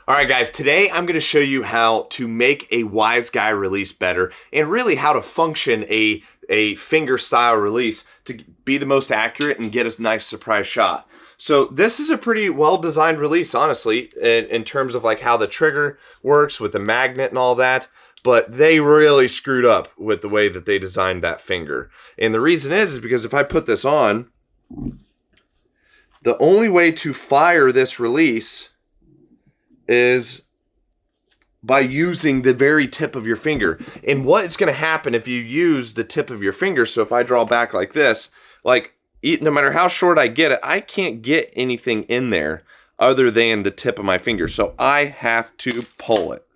All right, guys, today I'm going to show you how to make a wise guy release better and really how to function a finger style release to be the most accurate and get a nice surprise shot. So this is a pretty well designed release, honestly, in terms of like how the trigger works with the magnet and all that. But they really screwed up with the way that they designed that finger. And the reason is because if I put this on, the only way to fire this release is by using the very tip of your finger. And what is going to happen if you use the tip of your finger? So if I draw back like this, no matter how short I get it, I can't get anything in there other than the tip of my finger. So I have to pull it.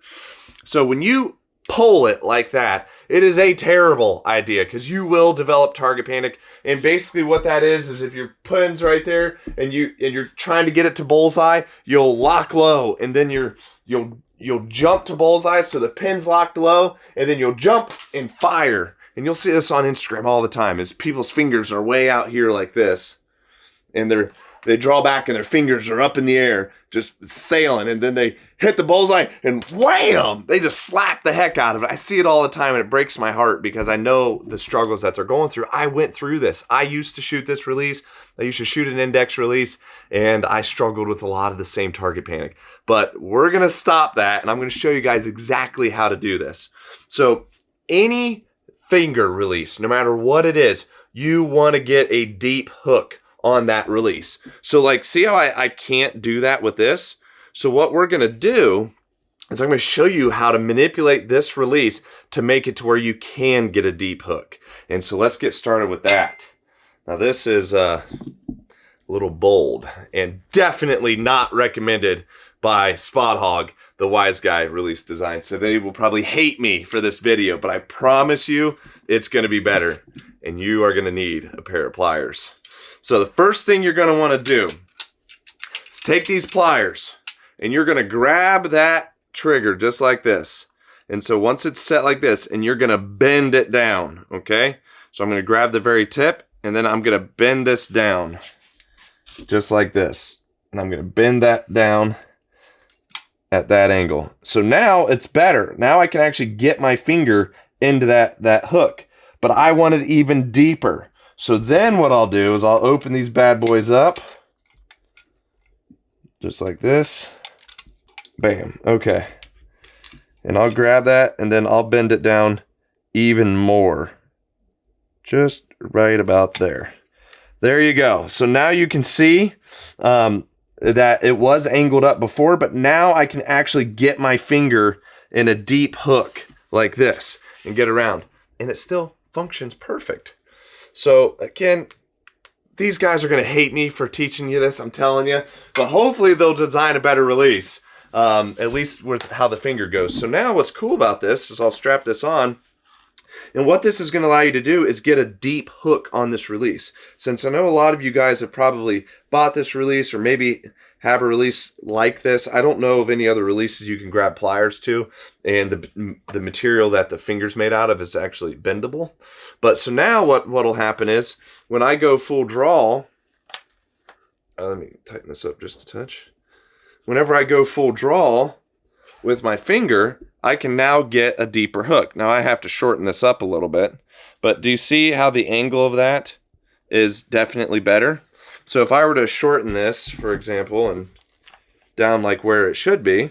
So when you pull it like that, it is a terrible idea because you will develop target panic. And basically what that is if your pin's right there and you're trying to get it to bullseye, you'll lock low and then you'll jump to bullseye, so the pin's locked low, and then you'll jump and fire. And you'll see this on Instagram all the time is people's fingers are way out here like this, and they draw back and their fingers are up in the air just sailing, and then they hit the bullseye and wham, they just slap the heck out of it. I see it all the time and it breaks my heart because I know the struggles that they're going through. I went through this. I used to shoot this release. I used to shoot an index release, and I struggled with a lot of the same target panic. But we're going to stop that, and I'm going to show you guys exactly how to do this. So any finger release, no matter what it is, you want to get a deep hook on that release. So see how I can't do that with this? So what we're going to do is I'm going to show you how to manipulate this release to make it to where you can get a deep hook. And so let's get started with that. Now this is a little bold and definitely not recommended by Spot Hog, the wise guy release design. So they will probably hate me for this video, but I promise you it's going to be better and you are going to need a pair of pliers. So the first thing you're going to want to do is take these pliers and you're going to grab that trigger just like this. And so once it's set like this, and you're going to bend it down, okay? So I'm going to grab the very tip, and then I'm going to bend this down just like this. And I'm going to bend that down at that angle. So now it's better. Now I can actually get my finger into that hook, but I want it even deeper. So then what I'll do is I'll open these bad boys up just like this. Bam. Okay. And I'll grab that and then I'll bend it down even more. Just right about there. There you go. So now you can see that it was angled up before, but now I can actually get my finger in a deep hook like this and get around. And it still functions perfect. So again, these guys are going to hate me for teaching you this, I'm telling you. But hopefully they'll design a better release, at least with how the finger goes. So now what's cool about this is I'll strap this on. And what this is going to allow you to do is get a deep hook on this release. Since I know a lot of you guys have probably bought this release or maybe have a release like this. I don't know of any other releases you can grab pliers to, and the material that the finger's made out of is actually bendable. But so now what'll happen is when I go full draw, let me tighten this up just a touch. Whenever I go full draw with my finger, I can now get a deeper hook. Now I have to shorten this up a little bit, but do you see how the angle of that is definitely better? So if I were to shorten this, for example, and down like where it should be,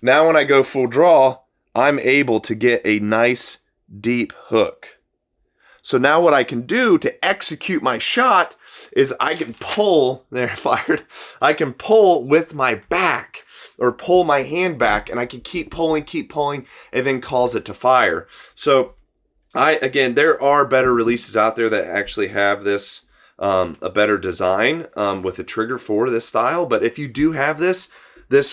now when I go full draw, I'm able to get a nice deep hook. So now what I can do to execute my shot is I can pull, there, fired, I can pull with my back or pull my hand back, and I can keep pulling, and then cause it to fire. So again, there are better releases out there that actually have this, a better design with a trigger for this style. But if you do have this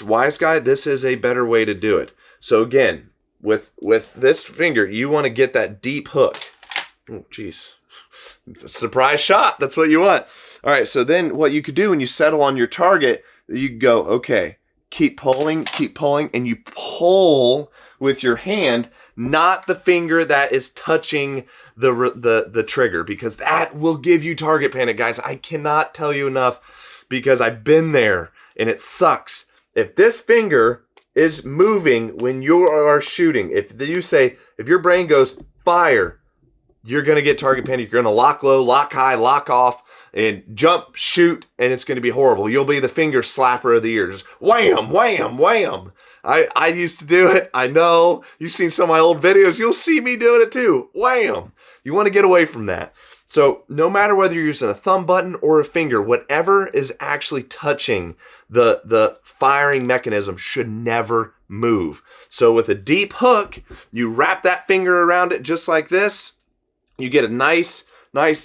wise guy, this is a better way to do it. So again, with this finger, you want to get that deep hook. Oh, geez. It's a surprise shot. That's what you want. All right, so then what you could do when you settle on your target, you go, okay, keep pulling, and you pull with your hand, not the finger that is touching the trigger, because that will give you target panic, guys. I cannot tell you enough, because I've been there and it sucks. If this finger is moving when you are shooting, if your brain goes fire, you're going to get target panic. You're going to lock low, lock high, lock off, and jump, shoot, and it's going to be horrible. You'll be the finger slapper of the year. Just wham, wham, wham. I used to do it. I know. You've seen some of my old videos. You'll see me doing it too. Wham. You want to get away from that. So no matter whether you're using a thumb button or a finger, whatever is actually touching the firing mechanism should never move. So with a deep hook, you wrap that finger around it just like this. You get a nice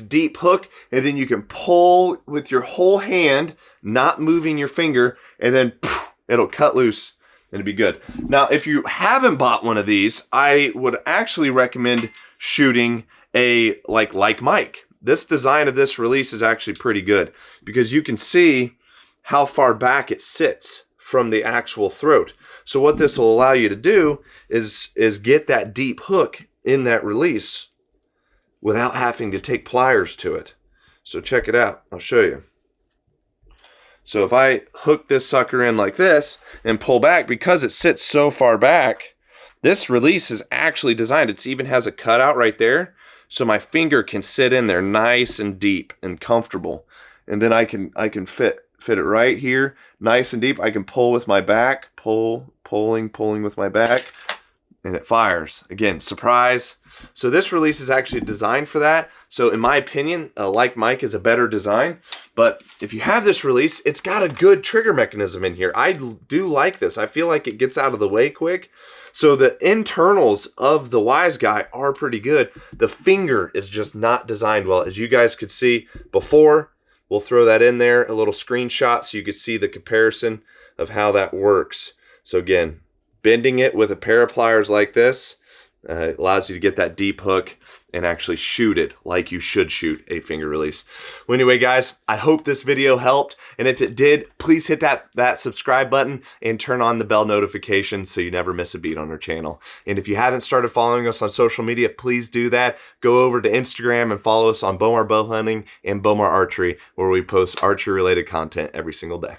deep hook, and then you can pull with your whole hand, not moving your finger, and then poof, it'll cut loose and it'll be good. Now, if you haven't bought one of these, I would actually recommend shooting a like Mike. This design of this release is actually pretty good because you can see how far back it sits from the actual throat. So what this will allow you to do is get that deep hook in that release without having to take pliers to it. So check it out. I'll show you. So if I hook this sucker in like this and pull back, because it sits so far back, this release is actually designed. It even has a cutout right there. So my finger can sit in there nice and deep and comfortable. And then I can fit it right here, nice and deep. I can pull with my back, pulling with my back, and it fires. Again, surprise. So this release is actually designed for that. So in my opinion, like Mike is a better design. But if you have this release, it's got a good trigger mechanism in here. I do like this. I feel like it gets out of the way quick. So the internals of the Wise Guy are pretty good. The finger is just not designed well. As you guys could see before, we'll throw that in there, a little screenshot so you can see the comparison of how that works. So again, bending it with a pair of pliers like this allows you to get that deep hook and actually shoot it like you should shoot a finger release. Well, anyway, guys, I hope this video helped. And if it did, please hit that subscribe button and turn on the bell notification so you never miss a beat on our channel. And if you haven't started following us on social media, please do that. Go over to Instagram and follow us on Bowmar Bowhunting and Bowmar Archery, where we post archery-related content every single day.